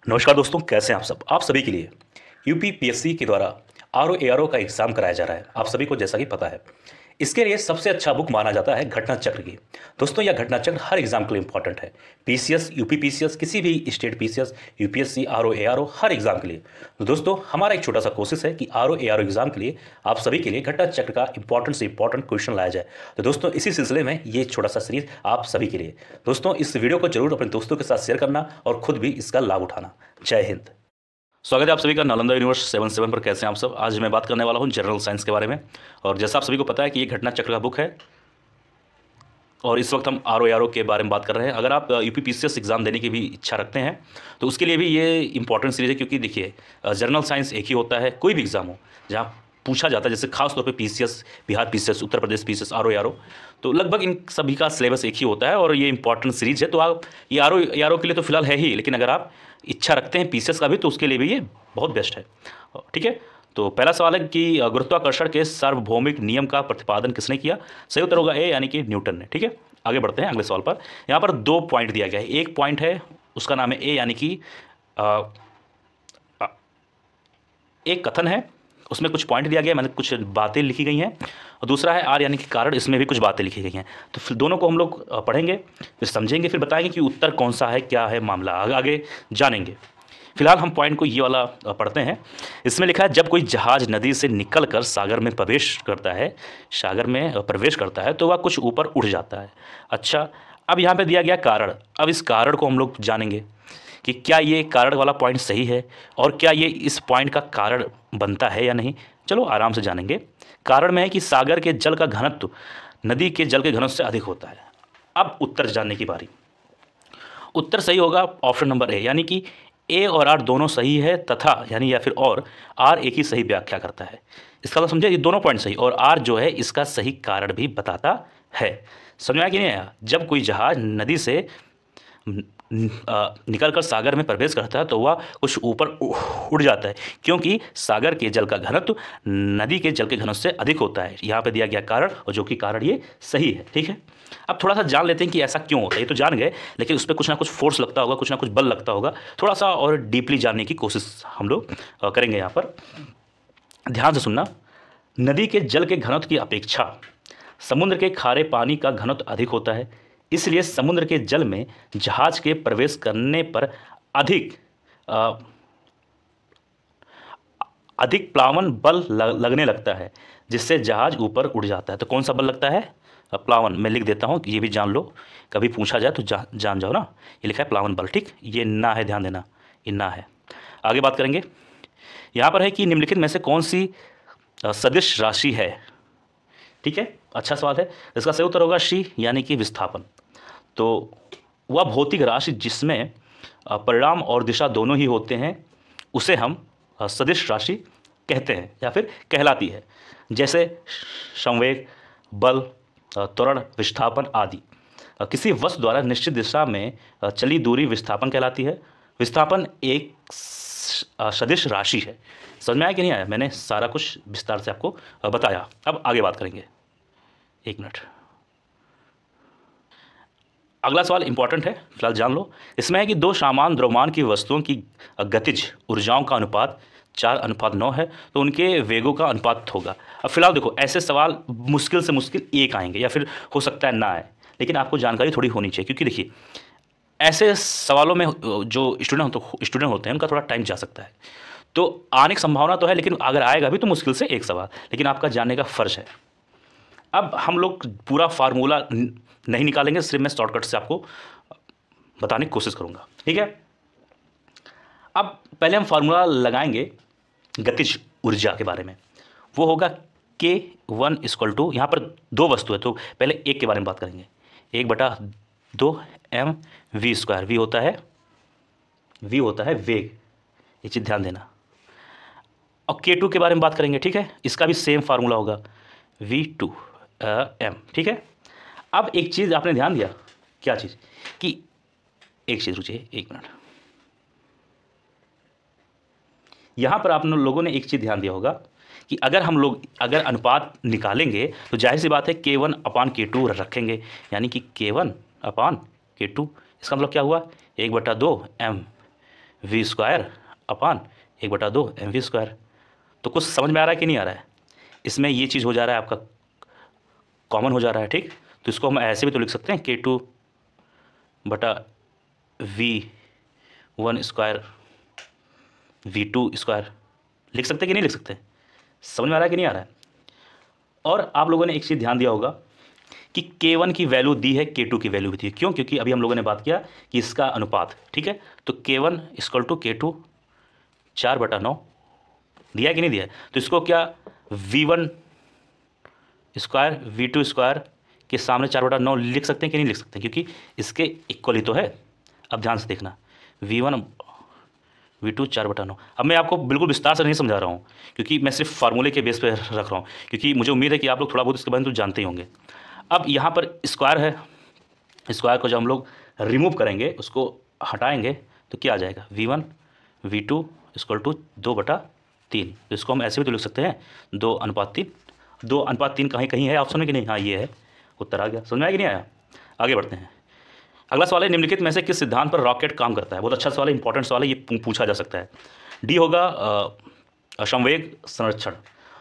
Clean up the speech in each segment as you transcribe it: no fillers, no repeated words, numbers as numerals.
नमस्कार दोस्तों, कैसे हैं आप सब। आप सभी के लिए यूपीपीएससी के द्वारा आरओ का एग्जाम कराया जा रहा है। आप सभी को जैसा कि पता है, इसके लिए सबसे अच्छा बुक माना जाता है घटना चक्र की। दोस्तों, यह घटना चक्र हर एग्जाम के लिए इंपॉर्टेंट है। पीसीएस, यूपीपीसीएस, किसी भी स्टेट पीसीएस, यूपीएससी, आरओ हर एग्जाम के लिए। तो दोस्तों, हमारा एक छोटा सा कोशिश है कि आरओ एग्जाम के लिए आप सभी के लिए घटना चक्र का इंपॉर्टेंट से इंपॉर्टेंट क्वेश्चन लाया जाए। तो दोस्तों, इसी सिलसिले में ये छोटा सा सीरीज आप सभी के लिए। दोस्तों, इस वीडियो को जरूर अपने दोस्तों के साथ शेयर करना और खुद भी इसका लाभ उठाना। जय हिंद। स्वागत है आप सभी का नालंदा यूनिवर्स 77 पर। कैसे हैं आप सब। आज मैं बात करने वाला हूं जनरल साइंस के बारे में। और जैसा आप सभी को पता है कि ये घटना चक्र का बुक है और इस वक्त हम आरओ के बारे में बात कर रहे हैं। अगर आप यूपीपीसीएस एग्जाम देने की भी इच्छा रखते हैं तो उसके लिए भी ये इंपॉर्टेंट सीरीज है, क्योंकि देखिए जनरल साइंस एक ही होता है। कोई भी एग्जाम हो जहाँ पूछा जाता है, जैसे खास तौर पे PCS, Bihar PCS, Uttar Pradesh PCS, RO, तो लगभग इन सभी का सिलेबस एक ही होता है और ये इंपॉर्टेंट सीरीज है। तो आप ये आरओ के लिए तो फिलहाल है ही, लेकिन अगर आप इच्छा रखते हैं पीसीएस का भी तो उसके लिए भी ये बहुत बेस्ट है। ठीक है, तो पहला सवाल है कि गुरुत्वाकर्षण के सार्वभौमिक नियम का प्रतिपादन किसने किया। सही उत्तर होगा ए, यानी कि न्यूटन ने। ठीक है, आगे बढ़ते हैं अगले सवाल पर। यहाँ पर 2 पॉइंट दिया गया है। एक पॉइंट है उसका नाम है ए, यानी कि एक कथन है, उसमें कुछ पॉइंट दिया गया है, मतलब कुछ बातें लिखी गई हैं। और दूसरा है आर, यानी कि कारण, इसमें भी कुछ बातें लिखी गई हैं। तो फिर दोनों को हम लोग पढ़ेंगे, फिर समझेंगे, फिर बताएंगे कि उत्तर कौन सा है, क्या है मामला, आगे जानेंगे। फिलहाल हम पॉइंट को ये वाला पढ़ते हैं। इसमें लिखा है जब कोई जहाज नदी से निकलकर सागर में प्रवेश करता है तो वह कुछ ऊपर उठ जाता है। अच्छा, अब यहाँ पे दिया गया कारण। अब इस कारण को हम लोग जानेंगे कि क्या ये कारण वाला पॉइंट सही है और क्या ये इस पॉइंट का कारण बनता है या नहीं। चलो आराम से जानेंगे। कारण में है कि सागर के जल का घनत्व नदी के जल के घनत्व से अधिक होता है। अब उत्तर जानने की बारी। उत्तर सही होगा ऑप्शन नंबर ए, यानी कि ए और आर दोनों सही है, तथा यानी या फिर और आर एक ही सही व्याख्या करता है। इसका मतलब समझे, ये दोनों पॉइंट सही, और आर जो है इसका सही कारण भी बताता है। समझ में आया कि नहीं आया। जब कोई जहाज नदी से निकलकर सागर में प्रवेश करता है तो वह कुछ ऊपर उड़ जाता है, क्योंकि सागर के जल का घनत्व नदी के जल के घनत्व से अधिक होता है। यहाँ पे दिया गया कारण, और जो कि कारण ये सही है। ठीक है, अब थोड़ा सा जान लेते हैं कि ऐसा क्यों होता है। ये तो जान गए, लेकिन उस पर कुछ ना कुछ फोर्स लगता होगा, कुछ ना कुछ बल लगता होगा। थोड़ा सा और डीपली जानने की कोशिश हम लोग करेंगे। यहाँ पर ध्यान से सुनना। नदी के जल के घनत्व की अपेक्षा समुद्र के खारे पानी का घनत्व अधिक होता है, इसलिए समुद्र के जल में जहाज के प्रवेश करने पर अधिक प्लावन बल लगने लगता है, जिससे जहाज ऊपर उड़ जाता है। तो कौन सा बल लगता है? प्लावन। मैं लिख देता हूँ, ये भी जान लो, कभी पूछा जाए तो जान जाओ ना। ये लिखा है प्लावन बल। ठीक, ये ना है, ध्यान देना, ये ना है। आगे बात करेंगे। यहाँ पर है कि निम्नलिखित में से कौन सी सदिश राशि है। ठीक है, अच्छा सवाल है। इसका सही उत्तर होगा सी, यानी कि विस्थापन। तो वह भौतिक राशि जिसमें परिणाम और दिशा दोनों ही होते हैं उसे हम सदिश राशि कहते हैं या फिर कहलाती है। जैसे संवेग, बल, त्वरण, विस्थापन आदि। किसी वस्तु द्वारा निश्चित दिशा में चली दूरी विस्थापन कहलाती है। विस्थापन एक सदिश राशि है। समझ में आया कि नहीं आया? मैंने सारा कुछ विस्तार से आपको बताया। अब आगे बात करेंगे। एक मिनट। अगला सवाल इंपॉर्टेंट है, फिलहाल जान लो। इसमें है कि दो समान द्रव्यमान की वस्तुओं की गतिज ऊर्जाओं का अनुपात 4:9 है, तो उनके वेगों का अनुपात होगा। अब फिलहाल देखो, ऐसे सवाल मुश्किल से मुश्किल एक आएंगे या फिर हो सकता है ना आए, लेकिन आपको जानकारी थोड़ी होनी चाहिए, क्योंकि देखिए ऐसे सवालों में जो स्टूडेंट होते हैं उनका थोड़ा टाइम जा सकता है। तो आने की संभावना तो है, लेकिन अगर आएगा भी तो मुश्किल से एक सवाल, लेकिन आपका जानने का फर्ज है। अब हम लोग पूरा फार्मूला नहीं निकालेंगे, सिर्फ मैं शॉर्टकट से आपको बताने की कोशिश करूंगा। ठीक है, अब पहले हम फार्मूला लगाएंगे गतिज ऊर्जा के बारे में। वो होगा K1 = यहाँ पर दो वस्तु है, तो पहले एक के बारे में बात करेंगे। 1/2 mv²। v होता है वेग, ये चीज़ ध्यान देना। और K2 के बारे में बात करेंगे। ठीक है, इसका भी सेम फार्मूला होगा v2 m। ठीक है, अब एक चीज़ आपने ध्यान दिया, क्या चीज़, कि एक चीज़, रुचिए एक मिनट। यहाँ पर आप लोगों ने एक चीज़ ध्यान दिया होगा कि अगर अनुपात निकालेंगे तो जाहिर सी बात है K1/K2 रखेंगे, यानी कि K1/K2। इसका मतलब क्या हुआ? 1/2 m v square upon 1/2 mv square. तो कुछ समझ में आ रहा है कि नहीं आ रहा है? इसमें ये चीज़ हो जा रहा है आपका, कॉमन हो जा रहा है, ठीक। तो इसको हम ऐसे भी तो लिख सकते हैं K2/V1 स्क्वायर V2 स्क्वायर, लिख सकते हैं कि नहीं लिख सकते? समझ में आ रहा है कि नहीं आ रहा है? और आप लोगों ने एक चीज़ ध्यान दिया होगा कि K1 की वैल्यू दी है, K2 की वैल्यू भी दी है। क्यों? क्योंकि अभी हम लोगों ने बात किया कि इसका अनुपात, ठीक है। तो K1 = K2 4/9 दिया है कि नहीं दिया है? तो इसको क्या V1 स्क्वायर V2 स्क्वायर के सामने 4/9 लिख सकते हैं कि नहीं लिख सकते? क्योंकि इसके इक्वल ही तो है। अब ध्यान से देखना, V1 V2 4/9। अब मैं आपको बिल्कुल विस्तार से नहीं समझा रहा हूँ, क्योंकि मैं सिर्फ फार्मूले के बेस पर रख रहा हूँ, क्योंकि मुझे उम्मीद है कि आप लोग थोड़ा बहुत इसके बारे में तो जानते ही होंगे। अब यहाँ पर स्क्वायर है, स्क्वायर को जब हम लोग रिमूव करेंगे, उसको हटाएंगे, तो क्या आ जाएगा? V1 V2 = 2/3। तो इसको हम ऐसे भी तो लिख सकते हैं 2:3। 2:3 कहीं कहीं है ऑप्शन में कि नहीं? हाँ, ये है, उत्तर आ गया। समझ में आया कि नहीं आया? आगे बढ़ते हैं। अगला सवाल है, निम्नलिखित में से किस सिद्धांत पर रॉकेट काम करता है? बहुत अच्छा सवाल है, इंपॉर्टेंट सवाल है, ये पूछा जा सकता है। डी होगा समवेग संरक्षण।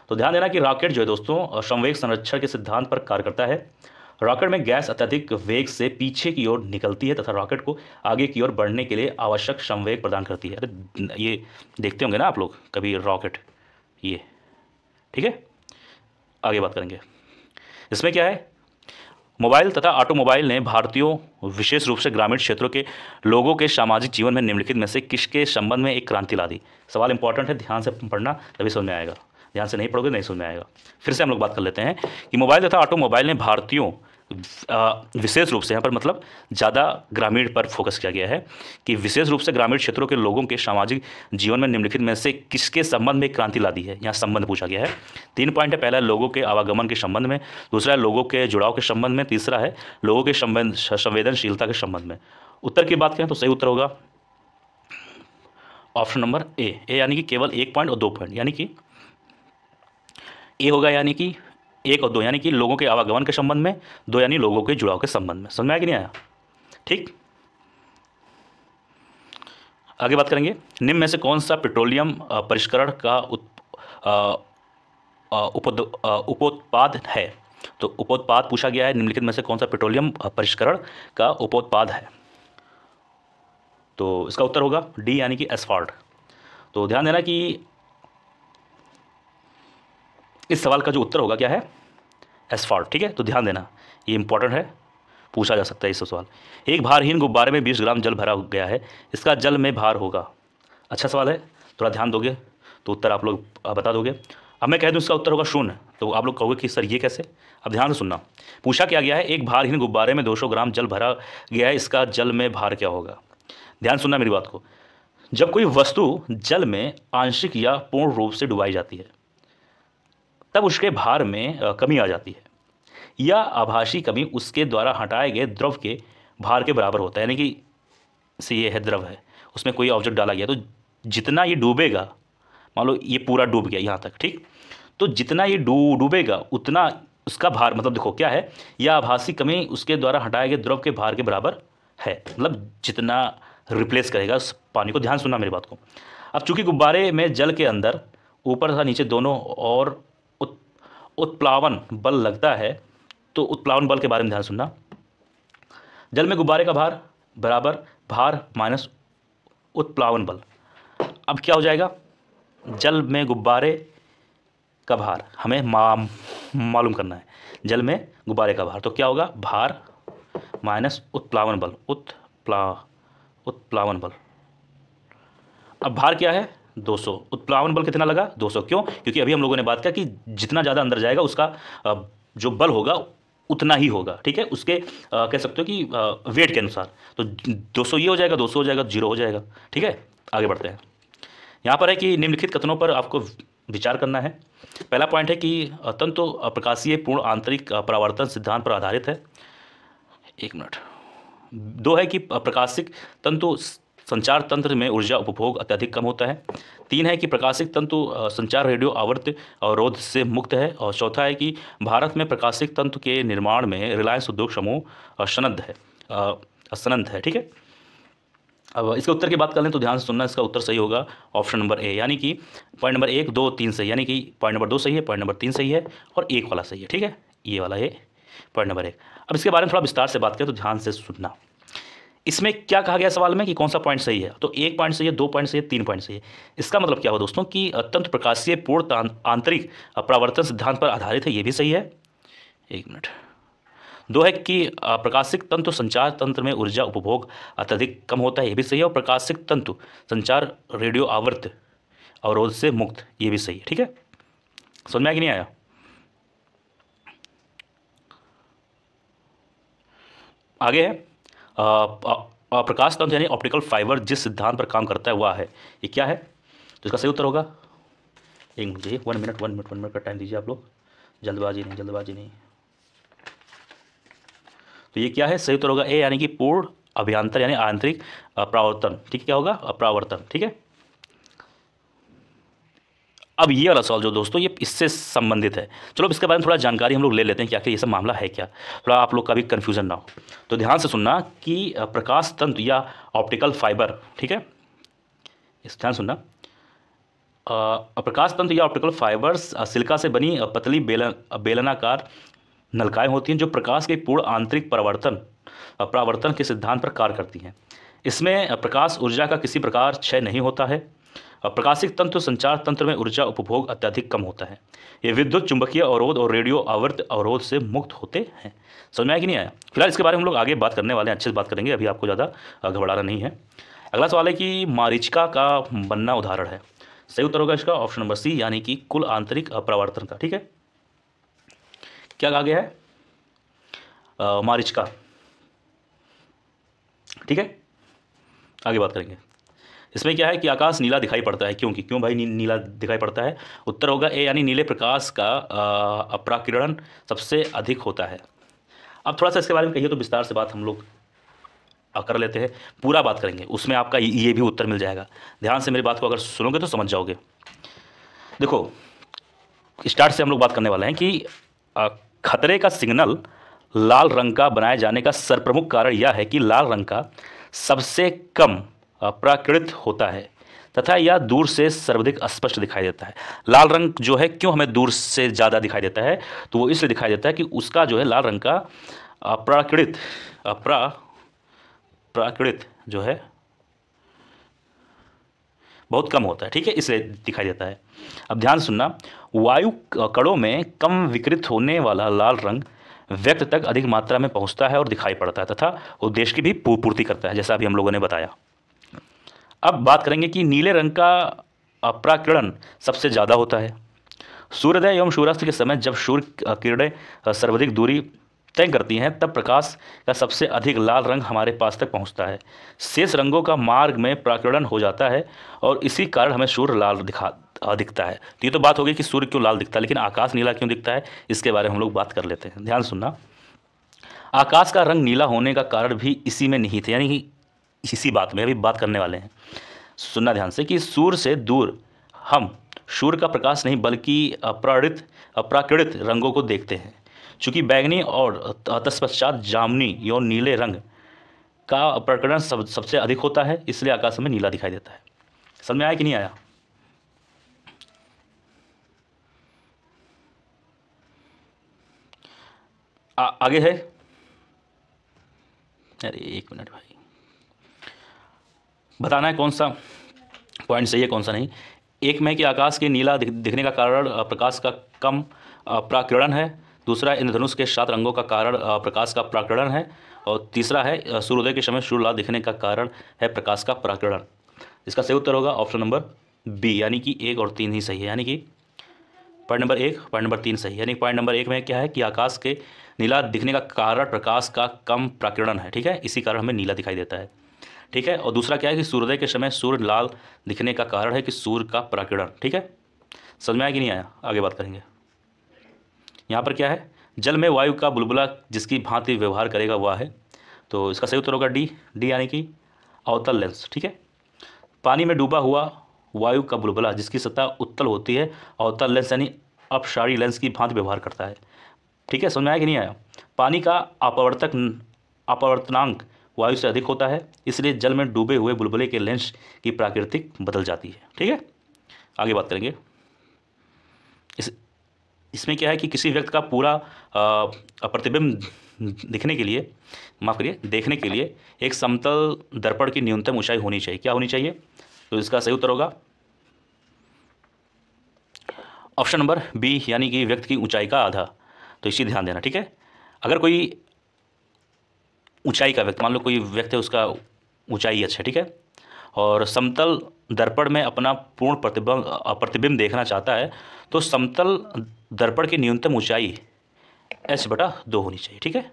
तो ध्यान देना कि रॉकेट जो है दोस्तों, समवेग संरक्षण के सिद्धांत पर कार्य करता है। रॉकेट में गैस अत्यधिक वेग से पीछे की ओर निकलती है तथा रॉकेट को आगे की ओर बढ़ने के लिए आवश्यक संवेग प्रदान करती है। अरे ये देखते होंगे ना आप लोग कभी रॉकेट, ये, ठीक है। आगे बात करेंगे। इसमें क्या है, मोबाइल तथा ऑटोमोबाइल ने भारतीयों, विशेष रूप से ग्रामीण क्षेत्रों के लोगों के सामाजिक जीवन में निम्नलिखित में से किसके संबंध में एक क्रांति ला दी? सवाल इंपॉर्टेंट है, ध्यान से पढ़ना तभी समझ में आएगा। ध्यान से नहीं पढ़ोगे नहीं समझ में आएगा। फिर से हम लोग बात कर लेते हैं कि मोबाइल तथा ऑटोमोबाइल ने भारतीयों, विशेष रूप से, यहाँ पर मतलब ज़्यादा ग्रामीण पर फोकस किया गया है कि विशेष रूप से ग्रामीण क्षेत्रों के लोगों के सामाजिक जीवन में निम्नलिखित में से किसके संबंध में क्रांति ला दी है। यहाँ संबंध पूछा गया है। 3 पॉइंट है। पहला है लोगों के आवागमन के संबंध में, दूसरा है लोगों के जुड़ाव के संबंध में, तीसरा है लोगों के संवेदनशीलता के संबंध में। उत्तर की बात करें तो सही उत्तर होगा ऑप्शन नंबर ए यानी कि केवल 1 पॉइंट और 2 पॉइंट, यानी कि ए होगा, यानी कि 1 और 2, यानी कि लोगों के आवागमन के संबंध में, 2 यानी लोगों के जुड़ाव के संबंध में। समझ में आया कि नहीं आया? ठीक। आगे बात करेंगे, निम्न में से कौन सा पेट्रोलियम परिष्करण का उपोत्पाद है? तो उपोत्पाद पूछा गया है, निम्नलिखित में से कौन सा पेट्रोलियम परिष्करण का उपोत्पाद है? तो इसका उत्तर होगा डी, यानी कि एस्फाल्ट। तो ध्यान देना कि इस सवाल का जो उत्तर होगा क्या है? एस्फाल्ट, ठीक है। तो ध्यान देना, ये इंपॉर्टेंट है, पूछा जा सकता है इससे सवाल। एक भारहीन गुब्बारे में 20 ग्राम जल भरा गया है, इसका जल में भार होगा। अच्छा सवाल है, थोड़ा ध्यान दोगे तो उत्तर आप लोग बता दोगे। अब मैं कह दूं इसका उत्तर होगा 0, तो आप लोग कहोगे कि सर ये कैसे? अब ध्यान से सुनना, पूछा क्या गया है, एक भारहीन गुब्बारे में 200 ग्राम जल भरा गया है, इसका जल में भार क्या होगा? ध्यान सुनना मेरी बात को। जब कोई वस्तु जल में आंशिक या पूर्ण रूप से डुबाई जाती है, तब उसके भार में कमी आ जाती है, या आभासी कमी उसके द्वारा हटाए गए द्रव के भार के बराबर होता है। यानी कि से ये है द्रव है, उसमें कोई ऑब्जेक्ट डाला गया, तो जितना ये डूबेगा, मान लो ये पूरा डूब गया यहाँ तक, ठीक, तो जितना ये डूबेगा उतना उसका भार, मतलब देखो क्या है, यह आभासी कमी उसके द्वारा हटाए गए द्रव के भार के बराबर है, मतलब जितना रिप्लेस करेगा उस पानी को। ध्यान सुनना मेरी बात को। अब चूंकि गुब्बारे में जल के अंदर ऊपर तथा नीचे दोनों और उत्प्लावन बल लगता है, तो उत्प्लावन बल के बारे में ध्यान सुनना। जल में गुब्बारे का भार बराबर भार माइनस उत्प्लावन बल। अब क्या हो जाएगा, जल में गुब्बारे का भार हमें मालूम करना है, जल में गुब्बारे का भार, तो क्या होगा, भार माइनस उत्प्लावन बल, उत्प्लावन बल। अब भार क्या है, 200, उत्प्लावन बल कितना लगा, 200। क्यों? क्योंकि अभी हम लोगों ने बात किया कि जितना ज़्यादा अंदर जाएगा उसका जो बल होगा उतना ही होगा, ठीक है, उसके कह सकते हो कि वेट के अनुसार। तो 200 ये हो जाएगा, 200 हो जाएगा, 0 हो जाएगा, ठीक है। आगे बढ़ते हैं। यहाँ पर है कि निम्नलिखित कथनों पर आपको विचार करना है। पहला पॉइंट है कि तंतु प्रकाशीय पूर्ण आंतरिक परावर्तन सिद्धांत पर आधारित है। 1 मिनट। 2 है कि प्रकाशिक तंतु संचार तंत्र में ऊर्जा उपभोग अत्यधिक कम होता है। 3 है कि प्रकाशिक तंतु संचार रेडियो आवर्त अवरोध से मुक्त है। और चौथा है कि भारत में प्रकाशिक तंतु के निर्माण में रिलायंस उद्योग समूह सनद है, ठीक है। अब इसके उत्तर की बात कर लें तो ध्यान से सुनना, इसका उत्तर सही होगा ऑप्शन नंबर ए, यानी कि पॉइंट नंबर 1, 2, 3 सही, यानी कि पॉइंट नंबर 2 सही है, पॉइंट नंबर 3 सही है और एक वाला सही है। ठीक है, ये वाला ये पॉइंट नंबर 1। अब इसके बारे में थोड़ा विस्तार से बात करें तो ध्यान से सुनना। इसमें क्या कहा गया सवाल में कि कौन सा पॉइंट सही है, तो 1 पॉइंट सही है, 2 पॉइंट सही है, 3 पॉइंट सही है। इसका मतलब क्या हुआ दोस्तों कि तंत्र प्रकाशीय पूर्ण आंतरिक परावर्तन सिद्धांत पर आधारित है, ये भी सही है। एक मिनट। 2 है कि प्रकाशिक तंतु संचार तंत्र में ऊर्जा उपभोग अत्यधिक कम होता है, ये भी सही है। और प्रकाशिक तंतु संचार रेडियो आवर्त अवरोध से मुक्त, ये भी सही है। ठीक है, समझ में आया कि नहीं आया? आगे है प्रकाश तंत्र यानी ऑप्टिकल फाइबर जिस सिद्धांत पर काम करता है वह है, ये क्या है? तो इसका सही उत्तर होगा, एक मिनट, 1 मिनट का टाइम दीजिए आप लोग, जल्दबाजी नहीं। तो ये क्या है? सही उत्तर होगा ए, यानी कि पूर्ण अभ्यंतर यानी आंतरिक परावर्तन। ठीक है, क्या होगा? परावर्तन। ठीक है, अब ये वाला सवाल जो दोस्तों ये इससे संबंधित है, चलो अब इसके बारे में थोड़ा जानकारी हम लोग ले लेते हैं कि आखिर ये सब मामला है क्या, थोड़ा आप लोग का भी कन्फ्यूजन ना हो। तो ध्यान से सुनना कि प्रकाश तंतु या ऑप्टिकल फाइबर, ठीक है, इस ध्यान सुनना, प्रकाश तंतु या ऑप्टिकल फाइबर्स सिलिका से बनी पतली बेलनाकार नलिकाएं होती हैं जो प्रकाश के पूर्ण आंतरिक परावर्तन के सिद्धांत पर कार्य करती हैं। इसमें प्रकाश ऊर्जा का किसी प्रकार क्षय नहीं होता है। प्रकाशिक तंत्र संचार तंत्र में ऊर्जा उपभोग अत्यधिक कम होता है। ये विद्युत चुंबकीय अवरोध और रेडियो आवर्त अवरोध से मुक्त होते हैं। समझ में आया कि नहीं आया? फिलहाल इसके बारे में हम लोग आगे बात करने वाले हैं, अच्छे से बात करेंगे, अभी आपको ज़्यादा घबराना नहीं है। अगला सवाल है कि मरीचिका का बनना उदाहरण है। सही उत्तर होगा इसका ऑप्शन नंबर सी, यानी कि कुल आंतरिक परावर्तन का। ठीक है, क्या कहा गया है? मरीचिका। ठीक है, आगे बात करेंगे। इसमें क्या है कि आकाश नीला दिखाई पड़ता है, क्यों भाई नीला दिखाई पड़ता है? उत्तर होगा ए, यानी नीले प्रकाश का अपराकिरण सबसे अधिक होता है। अब थोड़ा सा इसके बारे में कहिए तो विस्तार से बात हम लोग कर लेते हैं, पूरा बात करेंगे, उसमें आपका ये भी उत्तर मिल जाएगा। ध्यान से मेरी बात को अगर सुनोगे तो समझ जाओगे। देखो, स्टार्ट से हम लोग बात करने वाले हैं कि खतरे का सिग्नल लाल रंग का बनाए जाने का सर्वप्रमुख कारण यह है कि लाल रंग का सबसे कम प्राकृत होता है तथा यह दूर से सर्वाधिक स्पष्ट दिखाई देता है। लाल रंग जो है क्यों हमें दूर से ज़्यादा दिखाई देता है? तो वो इसलिए दिखाई देता है कि उसका जो है लाल रंग का प्राकृत जो है बहुत कम होता है। ठीक है, इसलिए दिखाई देता है। अब ध्यान सुनना, वायु कणों में कम विकृत होने वाला लाल रंग व्यक्ति तक अधिक मात्रा में पहुंचता है और दिखाई पड़ता है तथा उद्देश्य की भी पूर्ति करता है, जैसा अभी हम लोगों ने बताया। अब बात करेंगे कि नीले रंग का अपराकिरण सबसे ज़्यादा होता है। सूर्योदय एवं सूर्यास्त के समय जब सूर्य किरणें सर्वाधिक दूरी तय करती हैं तब प्रकाश का सबसे अधिक लाल रंग हमारे पास तक पहुंचता है। शेष रंगों का मार्ग में प्राकिरण हो जाता है और इसी कारण हमें सूर्य लाल दिखता है। तो ये तो बात हो गई कि सूर्य क्यों लाल दिखता है, लेकिन आकाश नीला क्यों दिखता है, इसके बारे में हम लोग बात कर लेते हैं। ध्यान सुनना, आकाश का रंग नीला होने का कारण भी इसी में निहित है, यानी कि इसी बात में अभी बात करने वाले हैं। सुनना ध्यान से कि सूर्य से दूर हम सूर्य का प्रकाश नहीं बल्कि अप्राकृत रंगों को देखते हैं। चूँकि बैंगनी और तत्पश्चात जामुनी और नीले रंग का प्रकरण सबसे अधिक होता है, इसलिए आकाश में नीला दिखाई देता है। समझ में आया कि नहीं आया? आगे है, अरे एक मिनट भाई, बताना है कौन सा पॉइंट सही है कौन सा नहीं। एक में कि आकाश के नीला दिखने का कारण प्रकाश का कम प्राकिरण है, दूसरा इंद्रधनुष के 7 रंगों का कारण प्रकाश का प्राकिरण है, और तीसरा है सूर्योदय के समय सूर्य लाल दिखने का कारण है प्रकाश का प्राकिरण। इसका सही उत्तर होगा ऑप्शन नंबर बी, यानी कि 1 और 3 ही सही है, यानी कि पॉइंट नंबर 1 पॉइंट नंबर 3 सही है। यानी पॉइंट नंबर 1 में क्या है कि आकाश के नीला दिखने का कारण प्रकाश का कम प्राकिरण है। ठीक है, इसी कारण हमें नीला दिखाई देता है। ठीक है, और दूसरा क्या है कि सूर्योदय के समय सूर्य लाल दिखने का कारण है कि सूर्य का प्राकिरण। ठीक है, समझ में आया कि नहीं आया? आगे बात करेंगे। यहाँ पर क्या है, जल में वायु का बुलबुला जिसकी भांति व्यवहार करेगा वह है, तो इसका सही उत्तर होगा डी यानी कि अवतल लेंस। ठीक है, पानी में डूबा हुआ वायु का बुलबुला जिसकी सतह उत्तल होती है अवतल लेंस यानी अपसारी लेंस की भांति व्यवहार करता है। ठीक है, समझ में आया कि नहीं आया? पानी का अपवर्तनांक वायु से अधिक होता है, इसलिए जल में डूबे हुए बुलबुले के लेंस की प्राकृतिक बदल जाती है। ठीक है, आगे बात करेंगे। इस इसमें क्या है कि किसी व्यक्ति का पूरा प्रतिबिंब दिखने के लिए, माफ करिए, देखने के लिए एक समतल दर्पण की न्यूनतम ऊंचाई होनी चाहिए। क्या होनी चाहिए? तो इसका सही उत्तर होगा ऑप्शन नंबर बी, यानी कि व्यक्ति की ऊंचाई का आधा। तो इसी ध्यान देना। ठीक है, अगर कोई ऊंचाई का व्यक्ति, मान लो कोई व्यक्ति है, उसका ऊंचाई अच्छा है, ठीक है, और समतल दर्पण में अपना पूर्ण प्रतिबिंब देखना चाहता है, तो समतल दर्पण की न्यूनतम ऊंचाई h/2 होनी चाहिए। ठीक है,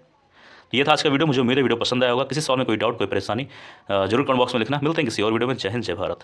ये था आज का वीडियो। मुझे मेरे वीडियो पसंद आया होगा। किसी सवाल में कोई डाउट, कोई परेशानी, जरूर कमेंट बॉक्स में लिखना। मिलते हैं किसी और वीडियो में। जय हिंद, जय भारत।